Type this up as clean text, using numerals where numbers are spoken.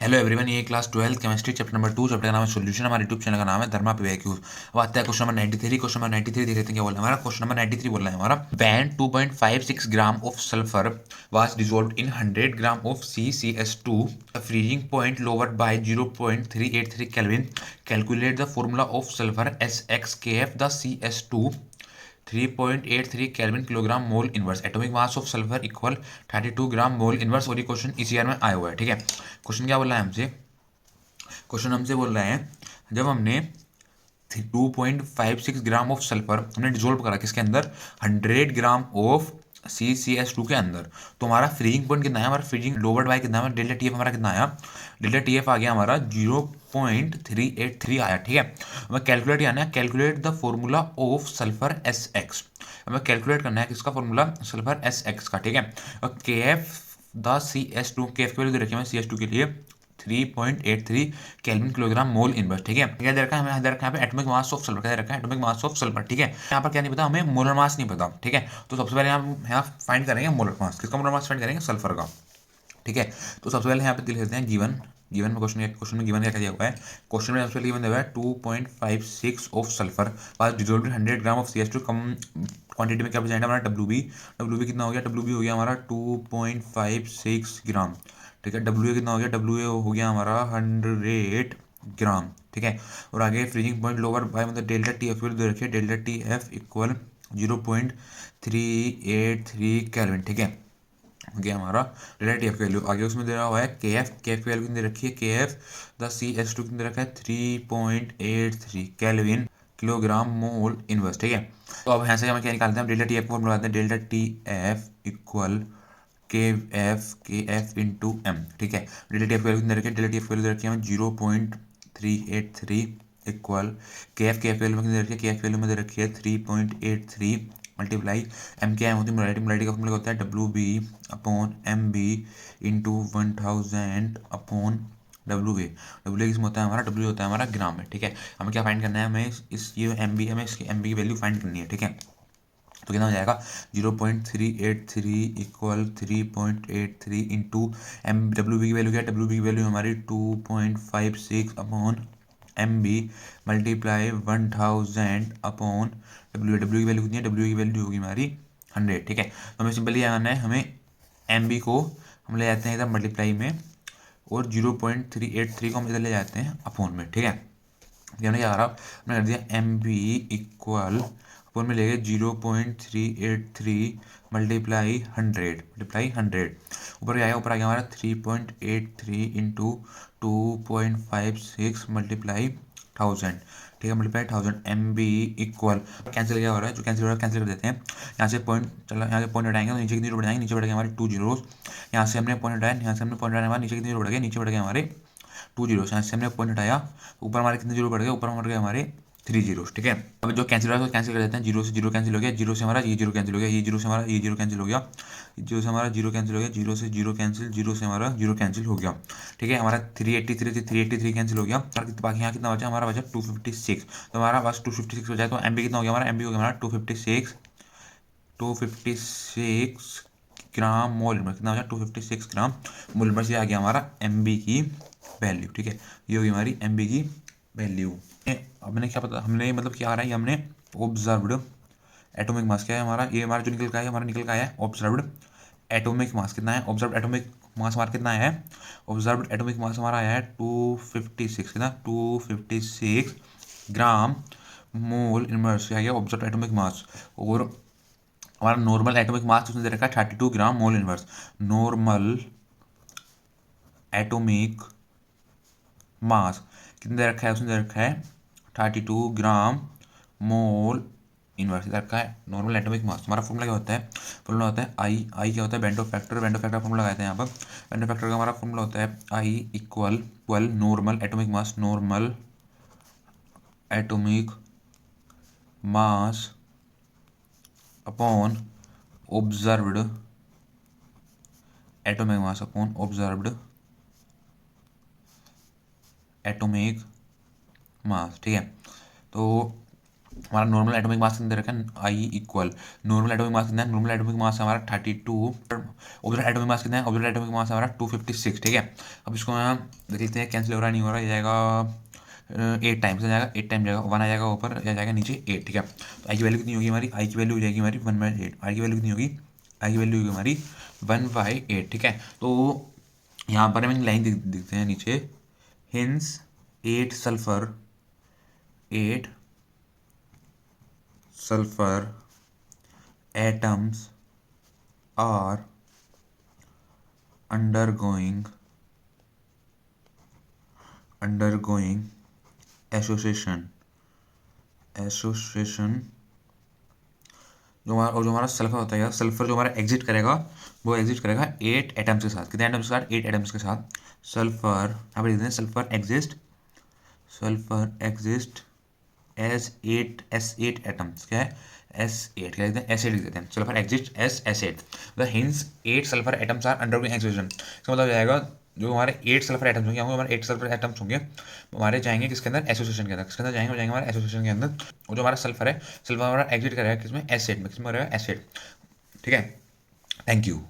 Hello everyone, ये class 12 chemistry chapter number 2 chapter का नाम है सॉल्यूशन। हमारे यूट्यूब चैनल का नाम है धर्मा पीवाईक्यूज। अब आता है क्वेश्चन नंबर 93। क्वेश्चन नंबर 93 देख लेते हैं क्या बोला है हमारा। क्वेश्चन नंबर 93 बोल रहा है हमारा, when 2.56 gram of sulphur was dissolved in 100 gram of CCS2, the freezing point lowered by 0.383 kelvin, calculate the formula of sulphur SXKF the CS2 3.83 kelvin kilogram mole inverse, atomic mass of sulphur equal 32 gram mole inverse. और ये question इस year में आया हुआ है। ठीक है, question क्या बोल रहा है हमसे। क्वेश्चन हमसे बोल रहा है, जब हमने 2.56 ग्राम ऑफ सल्फर हमने डिजोल्व करा किसके अंदर, 100 ग्राम ऑफ CCS2 के अंदर, तो हमारा फ्रीजिंग पॉइंट कितना है, हमारा फ्रीजिंग लोवर्ड बाय कितना है, डेल्टा टी एफ हमारा कितना आया, डेल्टा टी एफ आ गया हमारा 0.383 आया। ठीक है, हमें कैलकुलेट करना है, calculate the formula of sulphur SX। हमें कैलकुलेट करना है किसका फॉर्मूला, सल्फर SX का। ठीक है, और के एफ द CS2, के एफ की वैल्यू दे रखी है हमें CS2 के लिए 3.83 केल्विन किलोग्राम मोल इनवर्स। ठीक है, क्या दे रखा है हमें, दे रखा है यहाँ पे एटॉमिक मास ऑफ सल्फर, क्या दे रखा है, एटॉमिक मास ऑफ सल्फर। ठीक है, यहाँ पर क्या नहीं पता हमें, मोलर मास नहीं पता। ठीक है, तो सबसे पहले हम यहाँ फाइंड करेंगे मोलर मास, किसका मोलर मास फाइंड करेंगे, सल्फर का। ठीक है, तो सबसे पहले यहाँ पे लिख लेते हैं गिवन। गिवन में क्वेश्चन में गिवन क्या दिया हुआ है, क्वेश्चन में सबसे गिवन दिया हुआ है 2.56 of sulphur was dissolved 100 gram of CS2, come quantity में क्या प्रेजेंट है हमारा डब्ल्यू बी कितना हो गया, डब्ल्यू बी हो गया हमारा 2.56 ग्राम। ठीक है, डब्ल्यू कितना हो गया, डब्ल्यू हो गया हमारा 100 ग्राम। ठीक है, और आगे फ्रीजिंग पॉइंट लोअर बाय मतलब डेल्टा टी एफ दे रखिए, delta T F equal 0.383 kelvin. ठीक है, हो गया हमारा डेल्टा टी एफ की वैल्यू। आगे उसमें दे रहा हुआ है के एफ की वैल्यू कितनी दे रखी है, के एफ द CS2 कितनी दे रखा है 3.83 केल्विन किलोग्राम मोल इनवर्स। ठीक है, तो अब यहाँ से हम क्या निकालते हैं, डेल्टा टी एफ को फॉर्मूला लगाते हैं, डेल्टा टी एफ इक्वल के एफ इंटू एम। ठीक है, डेल्टा टी एफ की वैल्यू कितनी दे रखी है, डेल्टा टी एफ की वैल्यू दे रखी है हमें 0.383 इक्वल के एफ वैल्यू में कितनी दे रखी है, के एफ वैल्यू में दे रखी है 3.83 मल्टीप्लाई एम के एम होती है मोलारिटी, मोलारिटी का फॉर्मूला होता है WB/MB इंटू 1000 अपॉन डब्ल्यू किस में होता है हमारा, डब्ल्यू होता है हमारा ग्राम में। ठीक है, हमें क्या फाइंड करना है, हमें इस ये MB हमें इसकी MB की वैल्यू फाइंड करनी है। ठीक है, तो कितना हो जाएगा 0.383 equal 3.83 into M, W B की वैल्यू क्या है, डब्ल्यू बी की वैल्यू हमारी 2.56 upon MB multiply 1000 upon W की वैल्यू कितनी है, डब्ल्यू की वैल्यू होगी हमारी 100। ठीक है, तो हमें सिंपली क्या करना है, हमें MB को हम ले जाते हैं इधर मल्टीप्लाई में, और 0.383 को हम इधर ले जाते हैं अपॉन में। ठीक है, ये हमने क्या करा, हमने कर दिया MB इक्वल अपन में ले गए 0.383 मल्टीप्लाई 100 ऊपर क्या आया, ऊपर आ गया हमारा 3.83 इंटू 2.56 मल्टीप्लाई 1000। ठीक है, मल्टीप्लाई 1000 MB इक्वल, कैंसिल क्या हो रहा है, जो कैंसिल हो रहा है कैंसिल कर देते हैं। यहाँ से पॉइंट चला, यहाँ से पॉइंट हटाएंगे तो नीचे कितनी जीरो बढ़ जाएंगे, नीचे बढ़ गए हमारे 2 जीरोस। यहाँ से हमने पॉइंट हटाया, यहाँ से हमने पॉइंट हटाने हमारे नीचे कितनी जीरो बढ़ गए, नीचे बढ़ गए हमारे 2 जीरो। यहाँ से हमने पॉइंट हटाया, ऊपर हमारे कितने जीरो बढ़ गए, ऊपर हमारे गए हमारे 3 जीरो। ठीक है, अब जो कैंसिल हो रहा है कैंसिल कर देते हैं, जीरो से जीरो कैंसिल हो गया, जीरो से हमारा ये जीरो कैंसिल हो गया, ये जीरो से हमारा ये जीरो कैंसिल हो गया, जीरो से हमारा जीरो कैंसिल हो गया, जीरो से जीरो कैंसिल, जीरो से हमारा जीरो कैंसिल हो गया। ठीक है, हमारा 383 कैंसिल हो गया, और बाकी यहाँ कितना बचा, हमारा बचा 256। तो हमारा बस 256 हो जाए तो MB कितना हो गया हमारा, MB हो गया हमारा 256 ग्राम मोल इनवर्स। कितना हो गया 256 ग्राम मोल इनवर्स। ये आ गया हमारा MB की वैल्यू। ठीक है, ये होगी हमारी MB की वैल्यू। हमने क्या पता, हमने मतलब क्या आ रहा है, हमने ऑब्जर्व्ड एटॉमिक मास क्या है हमारा, ये हमारा जो निकल का है, हमारा निकल का है ऑब्जर्व्ड एटॉमिक मास कितना है, ऑब्जर्व एटॉमिक मास हमारा कितना है, ऑब्जर्व्ड एटॉमिक मास हमारा आया है 256, कितना 256 ग्राम मोल इनवर्स आ गया ऑब्जर्व एटॉमिक मास। और हमारा नॉर्मल एटॉमिक मास उसने दे रखा है 32 gram mole inverse. Normal atomic mass कितना दे रखा है, उसने दे रखा है 32 ग्राम मोल इनवर्स दे रखा है नॉर्मल एटॉमिक मास। हमारा फॉर्मूला क्या होता है, फॉर्मूला होता है आई क्या होता है, bento factor, bento factor formula लगाते हैं यहाँ पर। बेंटो फैक्टर का हमारा फॉर्मूला होता है I equal normal atomic mass, normal atomic mass upon observed atomic mass, upon observed atomic mass. ठीक है, तो हमारा नॉर्मल एटॉमिक मास कितना दे रखा है, I equal normal atomic mass कितना है, नॉर्मल एटॉमिक मास हमारा 32, ऑब्जर्व एटॉमिक मास कितना है, ऑब्जर्व एटॉमिक मास हमारा 256, ठीक है। अब इसको यहाँ देख लेते हैं, कैंसिल हो रहा नहीं हो रहा, ये जाएगा 8 टाइम्स आ जाएगा, 8 टाइम जाएगा, 1 आ जाएगा ऊपर, या जाएगा नीचे 8, ठीक है। तो आई की वैल्यू कितनी होगी हमारी, आई की वैल्यू हो जाएगी हमारी 1/8, आई की वैल्यू कितनी होगी, आई की वैल्यू होगी हमारी 1/8, ठीक है। तो यहाँ पर हम लाइन दिखते हैं नीचे, hints 8 sulphur 8 sulfur atoms are undergoing association जो हमारा सल्फर होता है, सल्फर जो हमारा एग्जिट करेगा, वो एग्जिट करेगा 8 एटम्स के साथ, कितने एटम्स के साथ, 8 एटम्स के साथ। सल्फर यहाँ पर लिखते हैं, सल्फर एग्जिस्ट एज 8 एटम्स, क्या है, S8, क्या लिखते हैं, S8 लिख देते हैं, सल्फर एग्जिस्ट एज S8, मतलब hence 8 sulphur atoms are undergoing association. इसका मतलब जाएगा जो हमारे 8 सल्फर एटम्स होंगे, हमारे 8 सल्फर एटम्स होंगे, हमारे जाएंगे किसके अंदर, एसोसिएशन के अंदर, किसके अंदर जाएंगे, वो जाएंगे हमारे एसोसिएशन के अंदर। और जो हमारा सल्फर है, सल्फर हमारा एग्जिट करेगा किसमें, S8 में, किसमें रहेगा, S8, ठीक है। Thank you.